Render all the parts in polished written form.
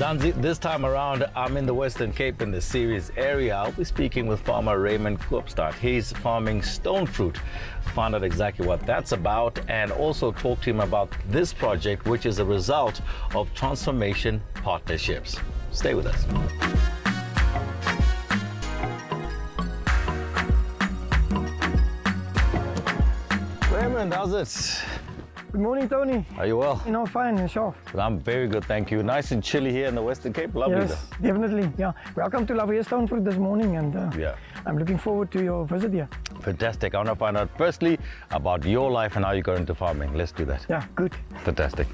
Zanzi, this time around, I'm in the Western Cape in the Ceres area. I'll be speaking with farmer Raymond Koopstad. He's farming stone fruit. Find out exactly what that's about and also talk to him about this project, which is a result of transformation partnerships. Stay with us. Raymond, how's it? Good morning, Tony. Are you well? You know, fine, yourself? I'm very good, thank you. Nice and chilly here in the Western Cape. Lovely. Yes, definitely. Yeah. Welcome to Lovely Stone Fruit this morning, and I'm looking forward to your visit here. Fantastic. I want to find out firstly about your life and how you got into farming. Let's do that. Yeah, good. Fantastic.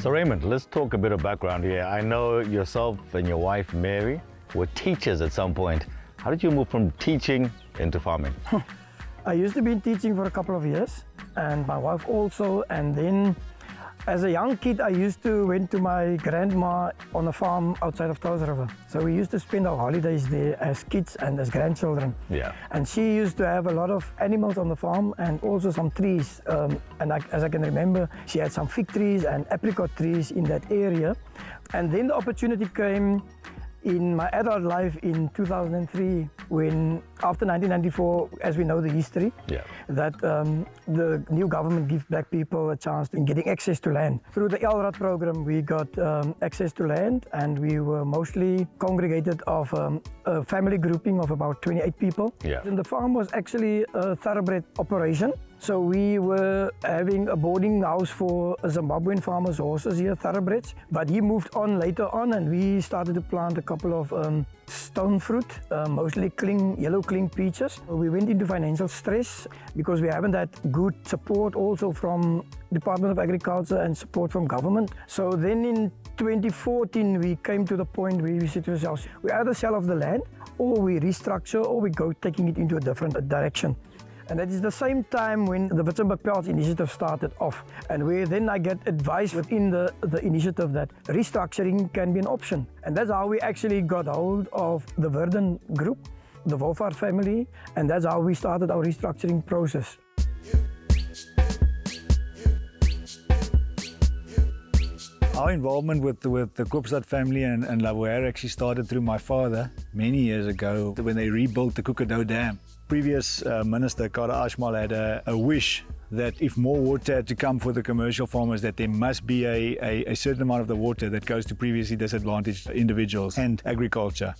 So Raymond, let's talk a bit of background here. I know yourself and your wife Mary were teachers at some point. How did you move from teaching into farming? I used to be teaching for a couple of years, and my wife also. And then, as a young kid, I used to went to my grandma on a farm outside of Touws River. So we used to spend our holidays there as kids and as grandchildren. Yeah. And she used to have a lot of animals on the farm and also some trees. As I can remember, she had some fig trees and apricot trees in that area. And then the opportunity came in my adult life in 2003, when after 1994, as we know the history, that the new government gives black people a chance in getting access to land. Through the LRAD program, we got access to land, and we were mostly congregated of a family grouping of about 28 people. Yeah. And the farm was actually a thoroughbred operation. So we were having a boarding house for Zimbabwean farmers' horses here, thoroughbreds. But he moved on later on, and we started to plant a couple of stone fruit, mostly yellow cling peaches. We went into financial stress because we haven't had good support also from Department of Agriculture and support from government. So then in 2014, we came to the point where we said to ourselves, we either sell off the land or we restructure or we go taking it into a different direction. And that is the same time when the Witzenberg Pelts initiative started off, and where then I get advice within the initiative that restructuring can be an option. And that's how we actually got hold of the Verden group, the Wolfhard family, and that's how we started our restructuring process. Our involvement with the Koopstad family and Lavoisier actually started through my father many years ago when they rebuilt the Kukadou Dam. Previous Minister Kara Ashmal had a wish that if more water had to come for the commercial farmers, that there must be a certain amount of the water that goes to previously disadvantaged individuals and agriculture.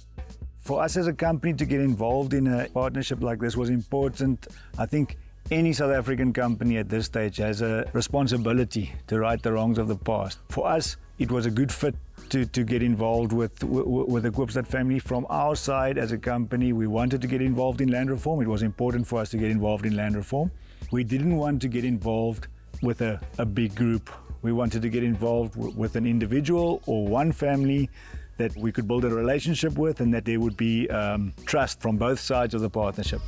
For us as a company to get involved in a partnership like this was important. I think any South African company at this stage has a responsibility to right the wrongs of the past. For us, it was a good fit to get involved with the Koopstad family. From our side as a company, we wanted to get involved in land reform. It was important for us to get involved in land reform. We didn't want to get involved with a big group. We wanted to get involved with an individual or one family that we could build a relationship with, and that there would be trust from both sides of the partnership.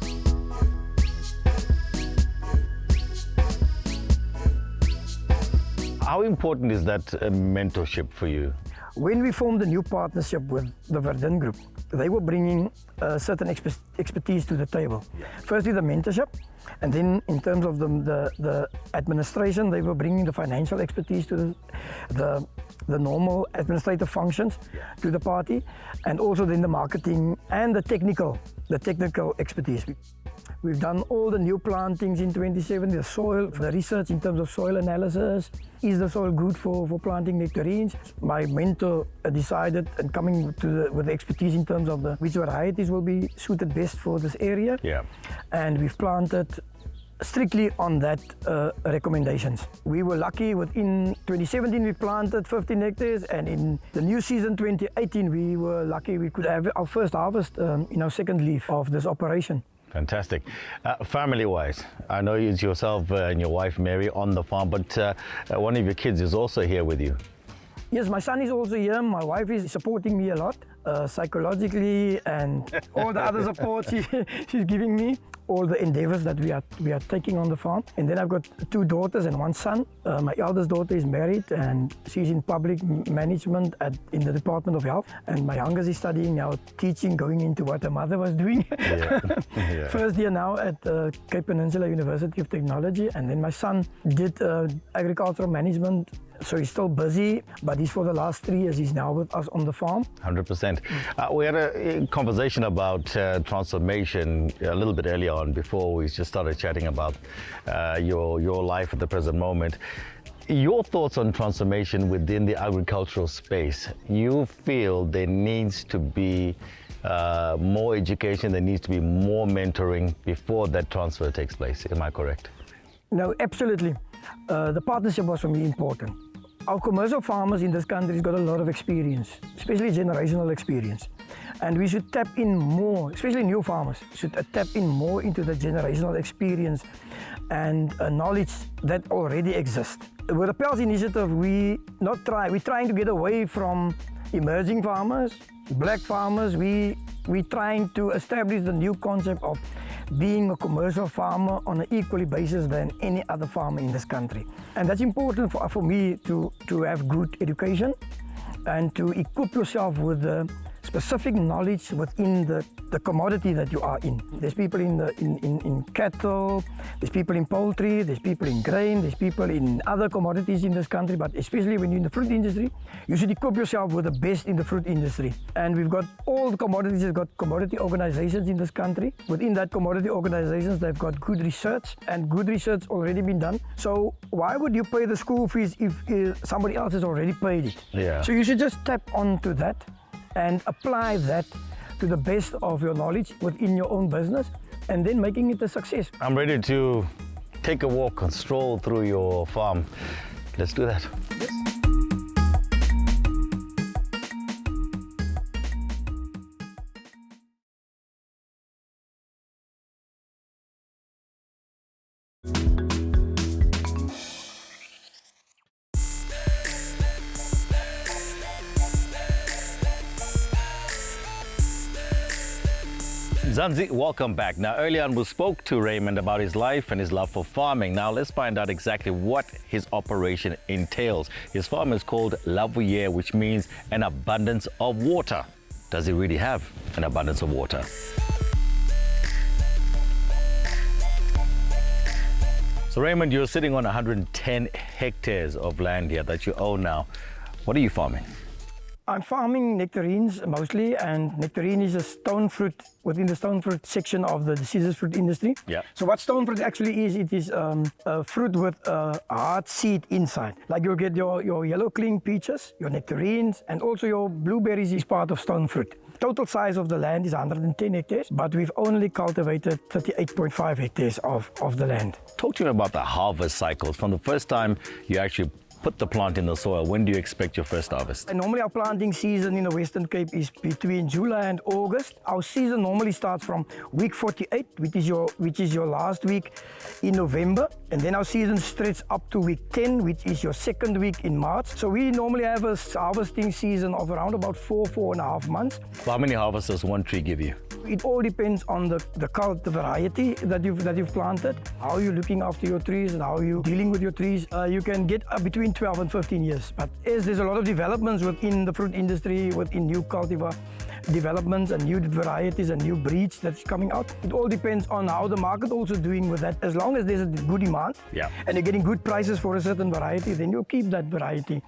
How important is that mentorship for you? When we formed a new partnership with the Verden group, they were bringing certain expertise to the table. Firstly, the mentorship, and then in terms of the administration, they were bringing the financial expertise to the normal administrative functions to the party, and also then the marketing and the technical expertise. We've done all the new plantings in 2017, the soil, the research in terms of soil analysis. Is the soil good for planting nectarines? My mentor decided, and coming with the expertise in terms of which varieties will be suited best for this area. Yeah. And we've planted strictly on that recommendations. We were lucky. Within 2017 we planted 15 hectares, and in the new season 2018 we were lucky we could have our first harvest in our second leaf of this operation. Fantastic. Family-wise, I know it's yourself and your wife Mary on the farm, but one of your kids is also here with you. Yes, my son is also here. My wife is supporting me a lot, psychologically, and all the other support she's giving me. All the endeavors that we are taking on the farm. And then I've got 2 daughters and 1 son. My eldest daughter is married and she's in public management in the Department of Health. And my youngest is studying now teaching, going into what her mother was doing. Yeah. Yeah. First year now at Cape Peninsula University of Technology. And then my son did agricultural management. So he's still busy, but he's for the last 3 years, he's now with us on the farm. 100%. We had a conversation about transformation a little bit earlier on before we just started chatting about your life at the present moment. Your thoughts on transformation within the agricultural space. You feel there needs to be more education, there needs to be more mentoring before that transfer takes place. Am I correct? No, absolutely. The partnership was for me important. Our commercial farmers in this country have got a lot of experience, especially generational experience. And we should tap in more, especially new farmers, should tap in more into the generational experience and knowledge that already exists. With the PELS initiative, we're trying to get away from emerging farmers, black farmers. We're trying to establish the new concept of being a commercial farmer on an equally basis than any other farmer in this country. And that's important for me to have good education and to equip yourself with the specific knowledge within the commodity that you are in. There's people in cattle, there's people in poultry, there's people in grain, there's people in other commodities in this country, but especially when you're in the fruit industry, you should equip yourself with the best in the fruit industry. And we've got all the commodities, we've got commodity organizations in this country. Within that commodity organizations, they've got good research, and good research already been done. So why would you pay the school fees if somebody else has already paid it? Yeah. So you should just tap onto that and apply that to the best of your knowledge within your own business, and then making it a success. I'm ready to take a walk and stroll through your farm. Let's do that. Zanzi, welcome back. Now, earlier on we spoke to Raymond about his life and his love for farming. Now, let's find out exactly what his operation entails. His farm is called Lavuier, which means an abundance of water. Does he really have an abundance of water? So, Raymond, you're sitting on 110 hectares of land here that you own now. What are you farming? I'm farming nectarines mostly, and nectarine is a stone fruit within the stone fruit section of the deciduous fruit industry. Yeah. So what stone fruit actually is, it is a fruit with a hard seed inside. Like you'll get your yellow cling peaches, your nectarines, and also your blueberries is part of stone fruit. Total size of the land is 110 hectares, but we've only cultivated 38.5 hectares of the land. Talk to me about the harvest cycles. From the first time you actually put the plant in the soil, when do you expect your first harvest? And normally our planting season in the Western Cape is between July and August. Our season normally starts from week 48, which is your last week in November. And then our season stretches up to week 10, which is your second week in March. So we normally have a harvesting season of around about 4.5 months. How many harvests does one tree give you? It all depends on the variety that you've planted, how you're looking after your trees and how you're dealing with your trees. You can get between 12 and 15 years. But as there's a lot of developments within the fruit industry, within new cultivar developments and new varieties and new breeds that's coming out, it all depends on how the market also doing with that. As long as there's a good demand, yeah, and you're getting good prices for a certain variety, then you'll keep that variety.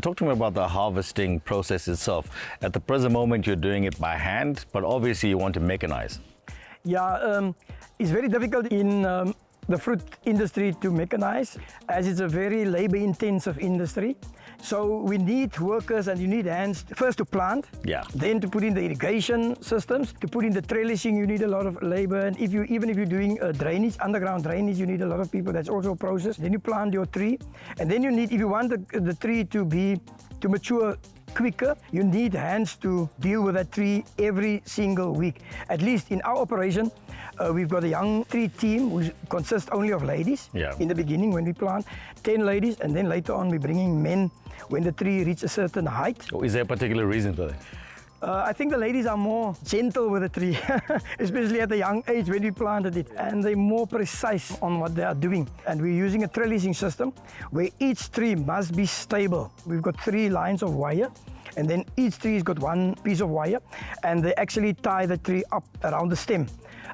Talk to me about the harvesting process itself. At the present moment, you're doing it by hand, but obviously you want to mechanize. Yeah, it's very difficult in the fruit industry to mechanize, as it's a very labor-intensive industry. So we need workers and you need hands first to plant, yeah, then to put in the irrigation systems, to put in the trellising you need a lot of labor, and even if you're doing drainage, underground drainage, you need a lot of people. That's also a process. Then you plant your tree, and then you need, if you want the tree to mature quicker, you need hands to deal with that tree every single week. At least in our operation, we've got a young tree team who consists only of ladies. Yeah. In the beginning when we plant, 10 ladies, and then later on we're bringing men when the tree reaches a certain height. Is there a particular reason for that? I think the ladies are more gentle with the tree, especially at a young age when we planted it, and they're more precise on what they are doing. And we're using a trellising system where each tree must be stable. We've got 3 lines of wire, and then each tree has got 1 piece of wire, and they actually tie the tree up around the stem,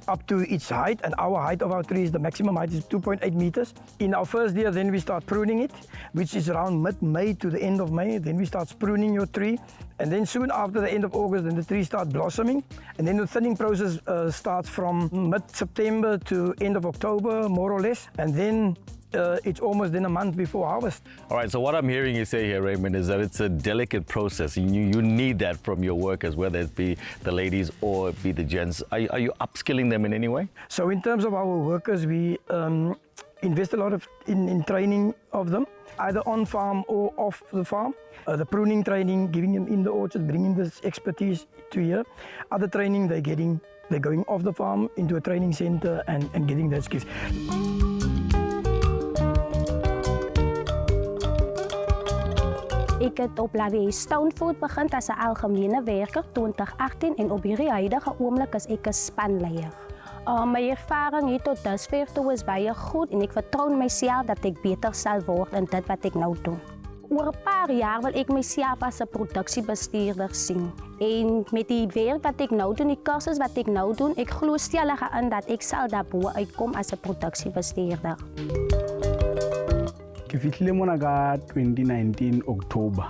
up to its height, and our height of our tree is the maximum height is 2.8 meters. In our first year, then we start pruning it, which is around mid-May to the end of May. Then we start pruning your tree, and then soon after the end of August, then the tree starts blossoming, and then the thinning process starts from mid-September to end of October, more or less, and then it's almost then a month before harvest. All right, so what I'm hearing you say here, Raymond, is that it's a delicate process. You need that from your workers, whether it be the ladies or it be the gents. Are you upskilling them in any way? So in terms of our workers, we invest a lot in training of them, either on farm or off the farm. The pruning training, giving them in the orchard, bringing this expertise to here. Other training they're going off the farm into a training center and getting that skills. Ik het op Lawie Stonefood begin as 'n algemene werker 2018 en op hierdie huidige oomblik is ek 'n spanleier. My ervaring hier tot dusver toe is baie goed en ek vertrou in myself dat ek beter sal word in dit wat ek nou doen. Oor 'n paar jaar wil ek myself as 'n produksiebestuurder sien. En met die werk wat ek nou doen, die kursus wat ek nou doen, ek glo stellig in dat ek sal daarbo uitkom as 'n produksiebestuurder. Ke fitlhile mona ka 2019 October.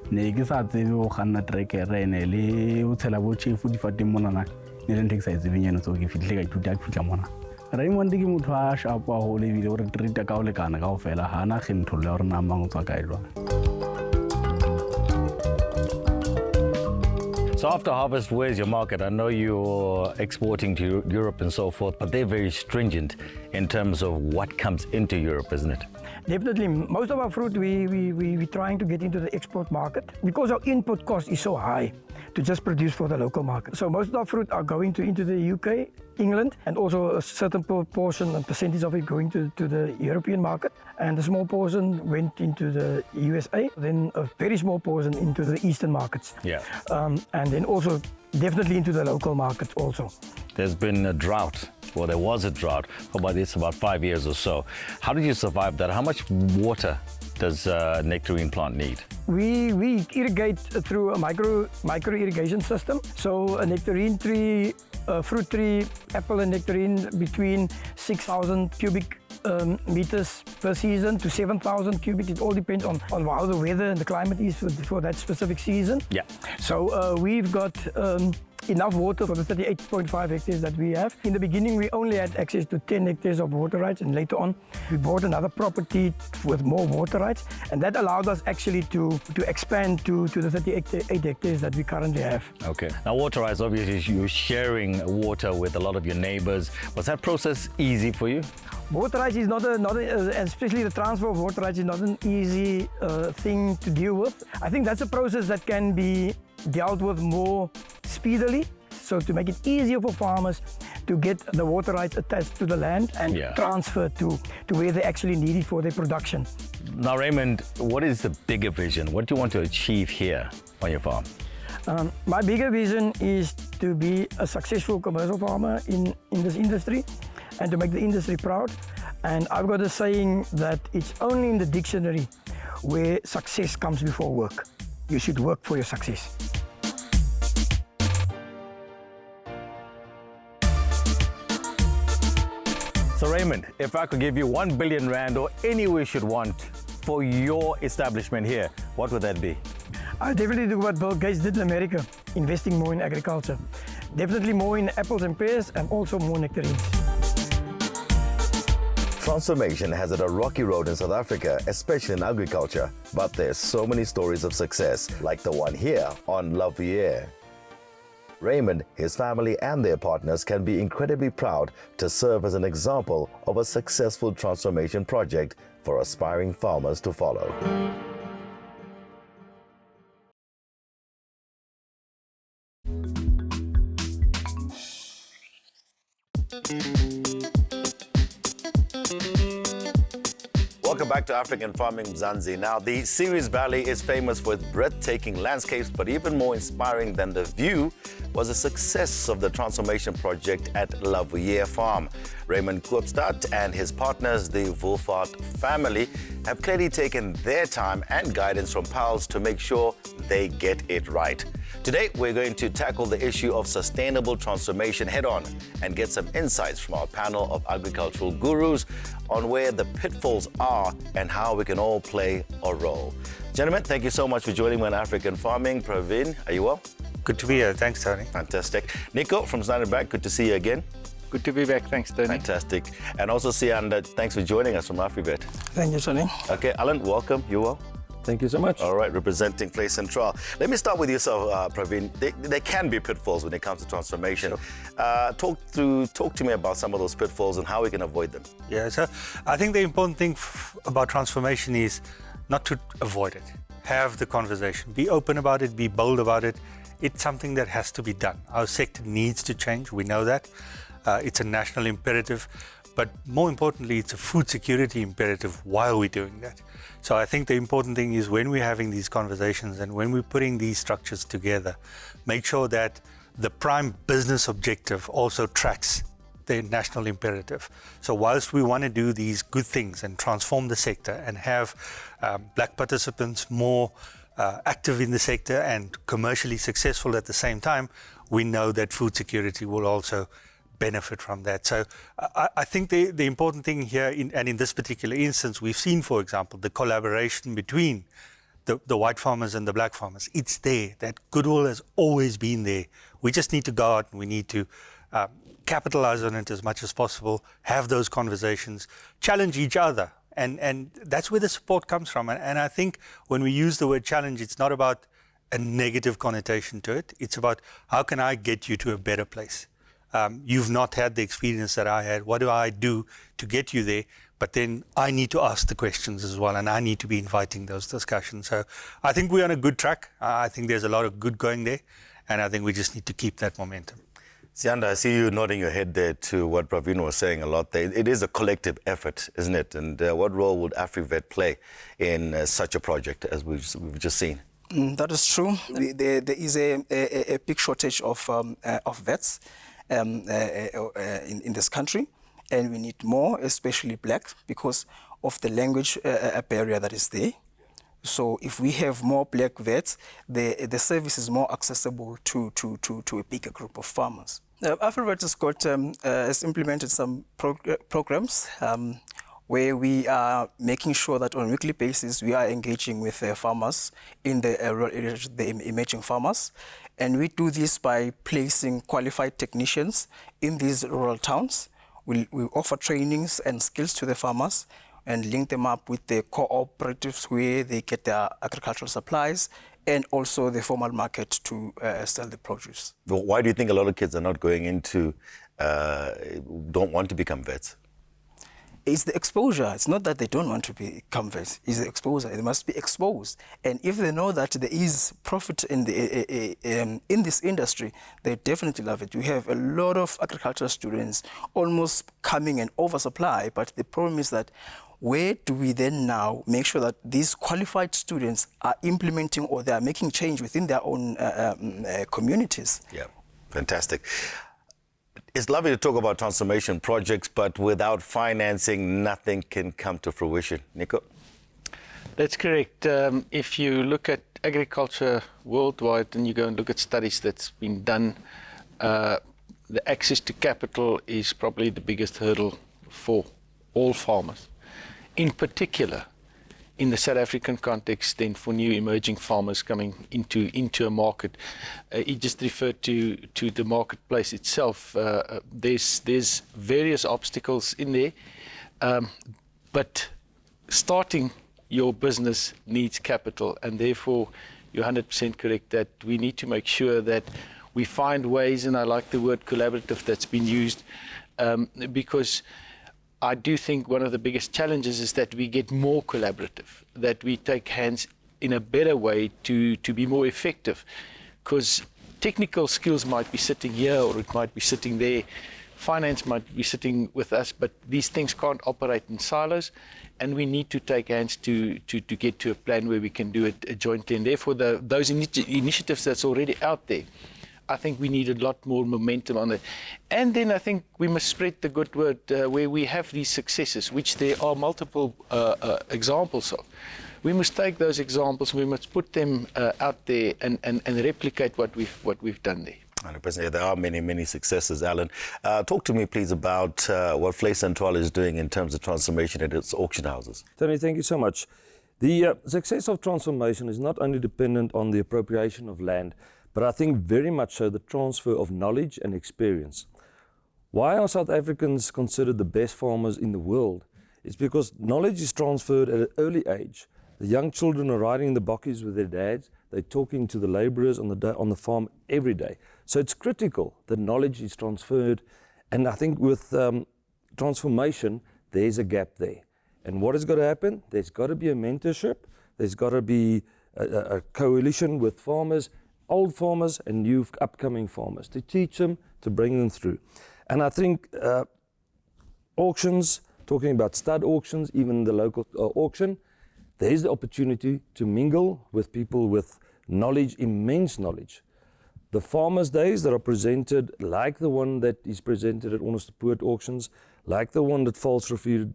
Ne ke sa tsebe go ganna trekere ene le o tshela bo chief difateng monana ne le ntekisa itsebeng so ke fitlhile ka ithuta ke fitla mona. Raymond ke motho a sharp a go lebile o re treat ka o lekana ka go fela ha na ge ntholle gore na mang o tswa ka jwa. So after harvest, where's your market? I know you're exporting to Europe and so forth, but they're very stringent in terms of what comes into Europe, isn't it? Definitely, most of our fruit we're trying to get into the export market because our input cost is so high to just produce for the local market. So most of our fruit are going into the UK, England, and also a certain portion and percentage of it going to the European market. And a small portion went into the USA, then a very small portion into the Eastern markets. Yeah. And then also definitely into the local markets also. There's been a drought. Well, there was a drought for about 5 years or so. How did you survive that? How much water does a nectarine plant need? We irrigate through a micro irrigation system. So a nectarine tree, fruit tree, apple and nectarine between 6,000 cubic meters per season to 7,000 cubic. It all depends on how the weather and the climate is for that specific season. Yeah. So we've got enough water for the 38.5 hectares that we have. In the beginning, we only had access to 10 hectares of water rights, and later on, we bought another property with more water rights, and that allowed us actually to expand to the 38 hectares that we currently have. Okay. Now, water rights, obviously, you're sharing water with a lot of your neighbors. Was that process easy for you? Water rights is not especially the transfer of water rights is not an easy thing to deal with. I think that's a process that can be dealt with more speedily, so to make it easier for farmers to get the water rights attached to the land and transferred to where they actually need it for their production. Now, Raymond, what is the bigger vision? What do you want to achieve here on your farm? My bigger vision is to be a successful commercial farmer in this industry and to make the industry proud. And I've got a saying that it's only in the dictionary where success comes before work. You should work for your success. So Raymond, if I could give you 1 billion rand or any wish you'd want for your establishment here, what would that be? I definitely do what Bill Gates did in America, investing more in agriculture. Definitely more in apples and pears and also more nectarines. Transformation has had a rocky road in South Africa, especially in agriculture, but there's so many stories of success, like the one here on Lavier. Raymond, his family and their partners can be incredibly proud to serve as an example of a successful transformation project for aspiring farmers to follow. Welcome back to African Farming Mzansi. Now, the Ceres Valley is famous for its breathtaking landscapes, but even more inspiring than the view was the success of the transformation project at Lavuier Farm. Raymond Koopstad and his partners, the Wolfart family, have clearly taken their time and guidance from pals to make sure they get it right. Today, we're going to tackle the issue of sustainable transformation head-on and get some insights from our panel of agricultural gurus on where the pitfalls are and how we can all play a role. Gentlemen, thank you so much for joining me on African Farming. Praveen, are you well? Good to be here. Thanks, Tony. Fantastic. Nico from Standard Bank, good to see you again. Good to be back. Thanks, Tony. Fantastic. And also Sianda, thanks for joining us from AfriVet. Thank you, Tony. Okay, Alan, welcome. You well? Thank you so much. All right, representing Play Central. Let me start with yourself, Praveen. There can be pitfalls when it comes to transformation. Sure. Talk to me about some of those pitfalls and how we can avoid them. Yeah, so I think the important thing about transformation is not to avoid it. Have the conversation. Be open about it. Be bold about it. It's something that has to be done. Our sector needs to change. We know that. It's a national imperative. But more importantly, it's a food security imperative while we're doing that. So I think the important thing is when we're having these conversations and when we're putting these structures together, make sure that the prime business objective also tracks the national imperative. So whilst we want to do these good things and transform the sector and have black participants more active in the sector and commercially successful at the same time, we know that food security will also benefit from that. So I think the important thing here, in this particular instance, we've seen, for example, the collaboration between the white farmers and the black farmers. It's there. That goodwill has always been there. We just need to go out and we need to capitalize on it as much as possible, have those conversations, challenge each other. And that's where the support comes from. And I think when we use the word challenge, it's not about a negative connotation to it. It's about how can I get you to a better place? You've not had the experience that I had. What do I do to get you there? But then I need to ask the questions as well, and I need to be inviting those discussions. So I think we're on a good track. I think there's a lot of good going there, and I think we just need to keep that momentum. Sianda, I see you nodding your head there to what Praveen was saying a lot there. It is a collective effort, isn't it? And what role would AfriVet play in such a project as we've just seen? That is true. There is a big shortage of vets in this country, and we need more, especially black, because of the language barrier that is there. So if we have more black vets, the service is more accessible to a bigger group of farmers. AfriVet has implemented some programs where we are making sure that on a weekly basis we are engaging with farmers in the rural areas, the emerging farmers. And we do this by placing qualified technicians in these rural towns. We offer trainings and skills to the farmers and link them up with the cooperatives where they get their agricultural supplies and also the formal market to sell the produce. Why do you think a lot of kids are not going into, don't want to become vets? It's the exposure. It's not that they don't want to become vets. It's the exposure. They must be exposed. And if they know that there is profit in this industry, they definitely love it. We have a lot of agricultural students almost coming in oversupply, but the problem is that where do we then now make sure that these qualified students are implementing or they are making change within their own communities? Yeah, fantastic. It's lovely to talk about transformation projects, but without financing, nothing can come to fruition. Nico? That's correct. If you look at agriculture worldwide and you go and look at studies that's been done, the access to capital is probably the biggest hurdle for all farmers. In particular, in the South African context, then for new emerging farmers coming into a market, he just referred to the marketplace itself. There's various obstacles in there, but starting your business needs capital, and therefore you're 100% correct that we need to make sure that we find ways, and I like the word collaborative that's been used, because I do think one of the biggest challenges is that we get more collaborative, that we take hands in a better way to be more effective, because technical skills might be sitting here or it might be sitting there. finance might be sitting with us, but these things can't operate in silos, and we need to take hands to get to a plan where we can do it jointly. And therefore, those initiatives that's already out there, I think we need a lot more momentum on it. And then I think we must spread the good word where we have these successes, which there are multiple examples of. We must take those examples, we must put them out there and replicate what we've done there. 100%. There are many, many successes, Alan. Talk to me, please, about what Vlei Central is doing in terms of transformation at its auction houses. Tony, thank you so much. The success of transformation is not only dependent on the appropriation of land, but I think very much so the transfer of knowledge and experience. Why are South Africans considered the best farmers in the world? It's because knowledge is transferred at an early age. The young children are riding in the bokkies with their dads. They're talking to the labourers on the farm every day. So it's critical that knowledge is transferred. And I think with transformation, there's a gap there. And what has got to happen? There's got to be a mentorship. There's got to be a coalition with farmers, old farmers and new upcoming farmers, to teach them, to bring them through. And I think auctions, talking about stud auctions, even the local auction, there's the opportunity to mingle with people with knowledge, immense knowledge. The farmers' days that are presented, like the one that is presented at Honest to Poort auctions, like the one that Volksrivier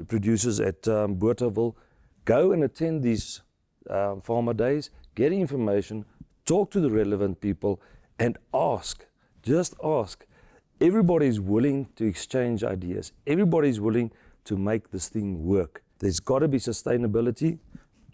produces at Bothaville, go and attend these farmer days, get information, talk to the relevant people and ask, just ask. Everybody's willing to exchange ideas. Everybody's willing to make this thing work. There's got to be sustainability,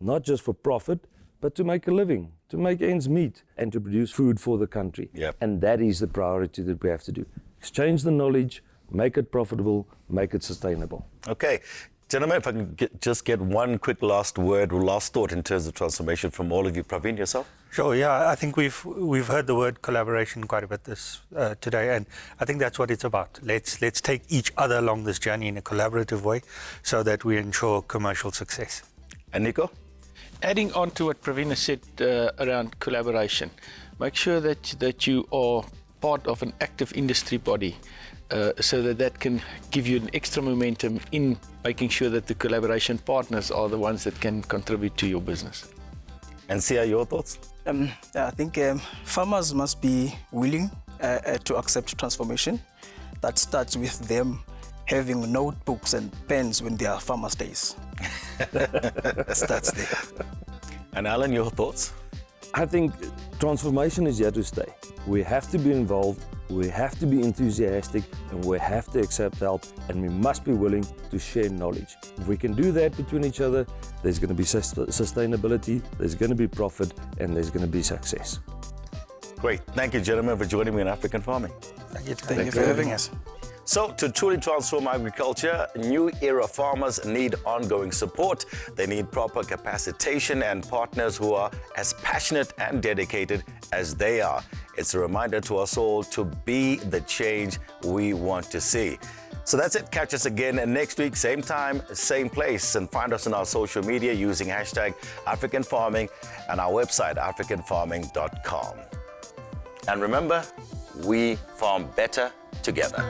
not just for profit, but to make a living, to make ends meet and to produce food for the country. Yep. And that is the priority that we have to do. Exchange the knowledge, make it profitable, make it sustainable. Okay. Gentlemen, if I can just get one quick last word or last thought in terms of transformation from all of you. Praveen, yourself? Sure, yeah, I think we've heard the word collaboration quite a bit today, and I think that's what it's about. Let's take each other along this journey in a collaborative way so that we ensure commercial success. And Nico? Adding on to what Praveen has said around collaboration, make sure that you are part of an active industry body so that can give you an extra momentum in making sure that the collaboration partners are the ones that can contribute to your business. And Sia, your thoughts? I think farmers must be willing to accept transformation. That starts with them having notebooks and pens when they are farmers' days. Starts there. And Alan, your thoughts? I think transformation is here to stay. We have to be involved, we have to be enthusiastic, and we have to accept help, and we must be willing to share knowledge. If we can do that between each other, there's going to be sustainability, there's going to be profit, and there's going to be success. Great. Thank you, gentlemen, for joining me in African Farming. Thank you for having us. So, to truly transform agriculture, new era farmers need ongoing support. They need proper capacitation and partners who are as passionate and dedicated as they are. It's a reminder to us all to be the change we want to see. So that's it. Catch us again next week, same time, same place, and find us on our social media using hashtag African Farming and our website, africanfarming.com. And remember, we farm better together.